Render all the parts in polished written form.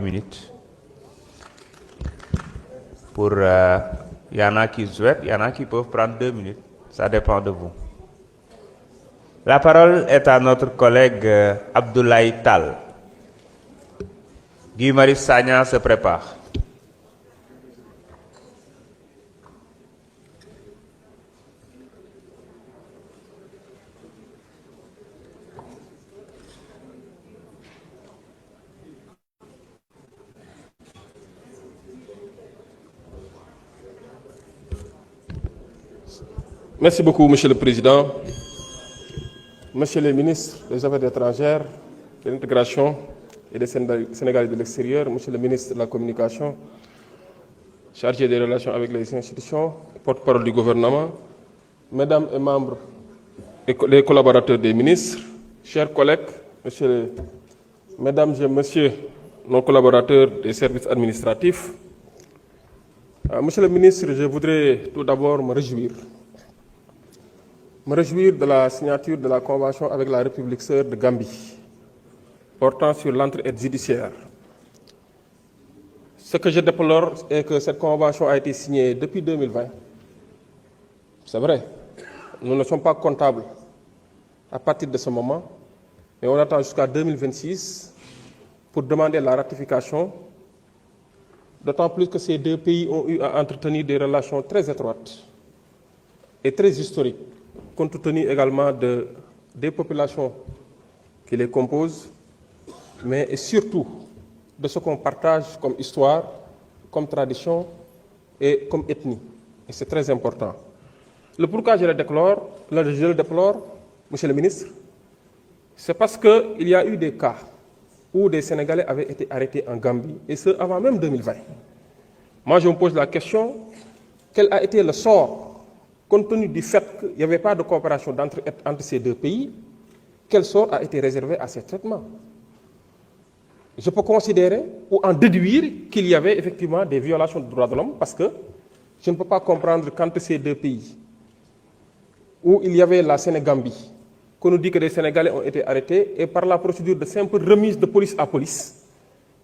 minutes. Pour il y en a qui souhaitent, il y en a qui peuvent prendre 2 minutes. Ça dépend de vous. La parole est à notre collègue Abdoulaye Tal. Guy Marius Sagna se prépare. Merci beaucoup, Monsieur le Président. Monsieur le ministre des Affaires étrangères, de l'intégration et des Sénégalais de l'extérieur, Monsieur le ministre de la Communication, chargé des relations avec les institutions, porte-parole du gouvernement, Mesdames et membres et les collaborateurs des ministres, chers collègues, Mesdames et Messieurs, nos collaborateurs des services administratifs, Monsieur le ministre, je voudrais tout d'abord me réjouir de la signature de la convention avec la République sœur de Gambie portant sur l'entraide judiciaire. Ce que je déplore est que cette convention a été signée depuis 2020. C'est vrai, nous ne sommes pas comptables à partir de ce moment, mais on attend jusqu'à 2026 pour demander la ratification, d'autant plus que ces deux pays ont eu à entretenir des relations très étroites et très historiques, compte tenu également des populations qui les composent, mais surtout de ce qu'on partage comme histoire, comme tradition et comme ethnie. Et c'est très important. Le pourquoi je le déplore, Monsieur le ministre, c'est parce qu'il y a eu des cas où des Sénégalais avaient été arrêtés en Gambie, et ce avant même 2020. Moi, je me pose la question, quel a été le sort, compte tenu du fait qu'il n'y avait pas de coopération entre ces deux pays, quel sort a été réservé à ces traitements? Je peux considérer ou en déduire qu'il y avait effectivement des violations des droits de l'homme, parce que je ne peux pas comprendre qu'entre ces deux pays, où il y avait la Sénégambie, qu'on nous dit que des Sénégalais ont été arrêtés, et par la procédure de simple remise de police à police,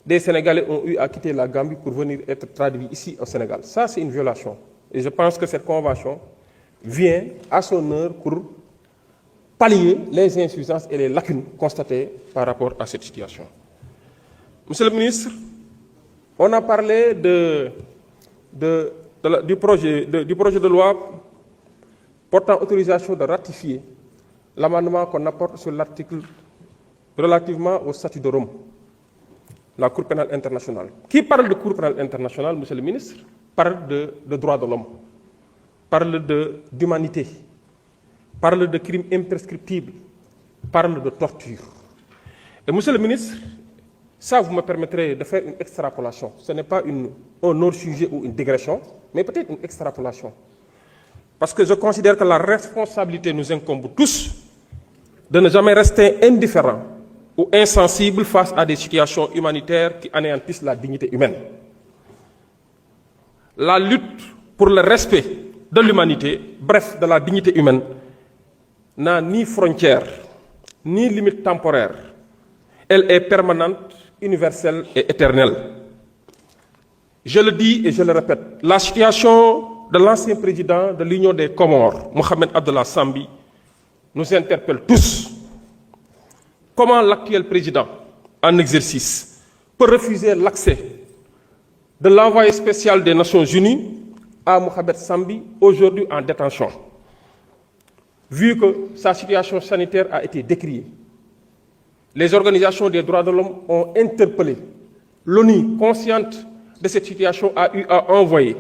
des Sénégalais ont eu à quitter la Gambie pour venir être traduits ici au Sénégal. Ça, c'est une violation. Et je pense que cette convention vient à son heure pour pallier les insuffisances et les lacunes constatées par rapport à cette situation. Monsieur le ministre, on a parlé du projet de loi portant autorisation de ratifier l'amendement qu'on apporte sur l'article relativement au statut de Rome, la Cour pénale internationale. Qui parle de Cour pénale internationale, monsieur le ministre, parle de droits de l'homme, parle d'humanité, parle de crimes imprescriptibles, parle de torture. Et monsieur le ministre, ça vous me permettrez de faire une extrapolation. Ce n'est pas un hors-sujet ou une digression, mais peut-être une extrapolation. Parce que je considère que la responsabilité nous incombe tous de ne jamais rester indifférents ou insensibles face à des situations humanitaires qui anéantissent la dignité humaine. La lutte pour le respect de l'humanité, bref, de la dignité humaine, n'a ni frontières, ni limites temporaires. Elle est permanente, universelle et éternelle. Je le dis et je le répète, la situation de l'ancien président de l'Union des Comores, Mohamed Abdallah Sambi, nous interpelle tous. Comment l'actuel président, en exercice, peut refuser l'accès de l'envoyé spécial des Nations Unies à Mohamed Sambi, aujourd'hui en détention, vu que sa situation sanitaire a été décriée? Les organisations des droits de l'homme ont interpellé. L'ONU, consciente de cette situation, a eu à envoyer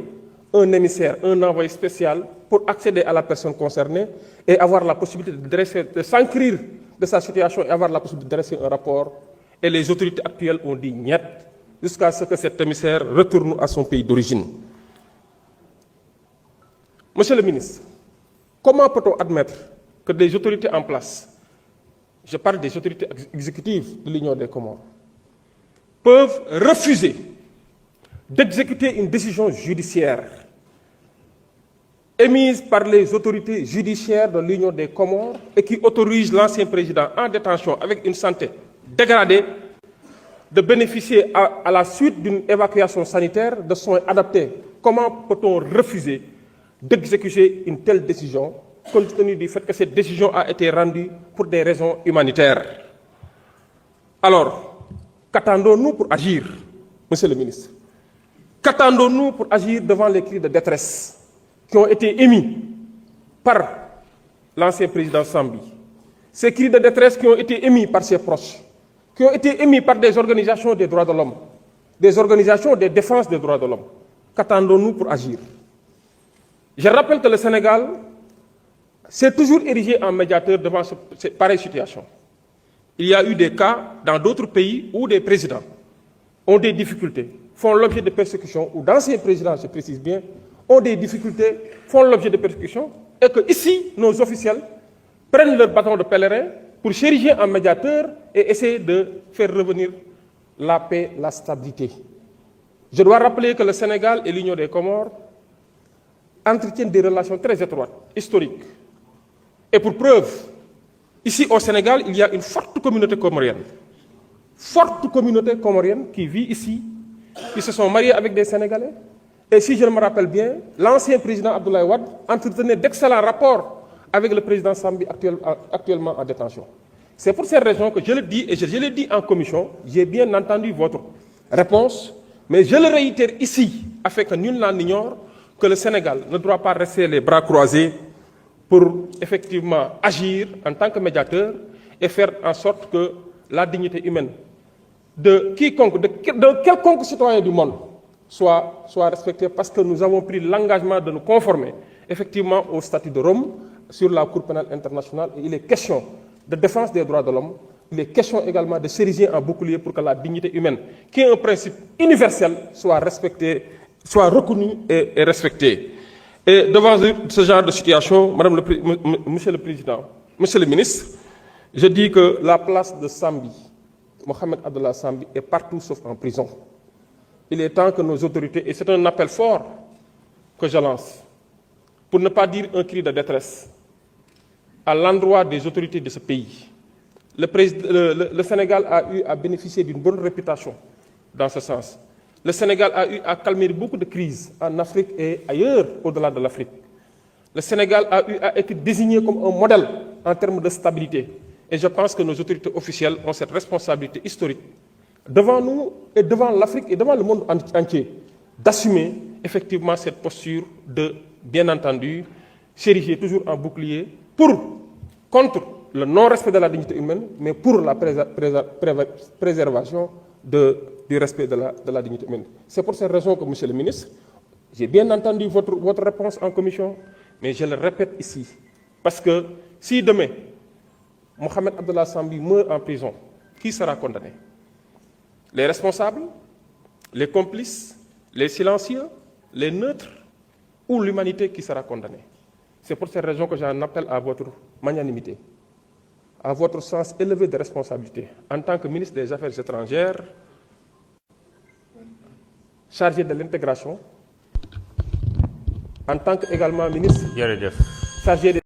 un émissaire, un envoyé spécial pour accéder à la personne concernée et avoir la possibilité de s'enquérir de sa situation et avoir la possibilité de dresser un rapport. Et les autorités actuelles ont dit niet jusqu'à ce que cet émissaire retourne à son pays d'origine. Monsieur le ministre, comment peut-on admettre que des autorités en place, je parle des autorités exécutives de l'Union des Comores, peuvent refuser d'exécuter une décision judiciaire émise par les autorités judiciaires de l'Union des Comores et qui autorise l'ancien président en détention avec une santé dégradée de bénéficier à la suite d'une évacuation sanitaire de soins adaptés. Comment peut-on refuser d'exécuter une telle décision, compte tenu du fait que cette décision a été rendue pour des raisons humanitaires? Alors, qu'attendons-nous pour agir, Monsieur le ministre? Qu'attendons-nous pour agir devant les cris de détresse qui ont été émis par l'ancien président Sambi? Ces cris de détresse qui ont été émis par ses proches, qui ont été émis par des organisations des droits de l'homme, des organisations de défense des droits de l'homme. Qu'attendons-nous pour agir? Je rappelle que le Sénégal s'est toujours érigé en médiateur devant cette pareille situation. Il y a eu des cas dans d'autres pays où des présidents ont des difficultés, font l'objet de persécutions, ou d'anciens présidents, je précise bien, ont des difficultés, font l'objet de persécutions, et que ici, nos officiels prennent leur bâton de pèlerin pour s'ériger en médiateur et essayer de faire revenir la paix, la stabilité. Je dois rappeler que le Sénégal et l'Union des Comores entretiennent des relations très étroites, historiques. Et pour preuve, ici au Sénégal, il y a une forte communauté comorienne. Forte communauté comorienne qui vit ici, qui se sont mariés avec des Sénégalais. Et si je me rappelle bien, l'ancien président Abdoulaye Wade entretenait d'excellents rapports avec le président Sambi actuellement en détention. C'est pour ces raisons que je le dis, et je l'ai dit en commission, j'ai bien entendu votre réponse, mais je le réitère ici, afin que nul n'en ignore, que le Sénégal ne doit pas rester les bras croisés pour effectivement agir en tant que médiateur et faire en sorte que la dignité humaine de quiconque, de quelconque citoyen du monde soit respectée, parce que nous avons pris l'engagement de nous conformer effectivement au statut de Rome sur la Cour pénale internationale. Et il est question de défense des droits de l'homme, il est question également de s'ériger en bouclier pour que la dignité humaine, qui est un principe universel, soit respectée, soit reconnue et respectée. Et devant ce genre de situation, Monsieur le Président, Monsieur le Ministre, je dis que la place de Sambi, Mohamed Abdallah Sambi, est partout sauf en prison. Il est temps que nos autorités, et c'est un appel fort que je lance, pour ne pas dire un cri de détresse, à l'endroit des autorités de ce pays. Le Sénégal a eu à bénéficier d'une bonne réputation dans ce sens. Le Sénégal a eu à calmer beaucoup de crises en Afrique et ailleurs au-delà de l'Afrique. Le Sénégal a eu à être désigné comme un modèle en termes de stabilité. Et je pense que nos autorités officielles ont cette responsabilité historique devant nous et devant l'Afrique et devant le monde entier d'assumer effectivement cette posture de, bien entendu, s'ériger toujours en bouclier contre le non-respect de la dignité humaine, mais pour la préservation du respect de la dignité humaine. C'est pour cette raison que, Monsieur le Ministre, j'ai bien entendu votre réponse en commission, mais je le répète ici, parce que si demain, Mohamed Abdallah Sambi meurt en prison, qui sera condamné? Les responsables, les complices, les silencieux, les neutres, ou l'humanité qui sera condamnée? C'est pour cette raison que j'en appelle à votre magnanimité, à votre sens élevé de responsabilité, en tant que ministre des Affaires étrangères, chargé de l'intégration, en tant que également ministre chargé des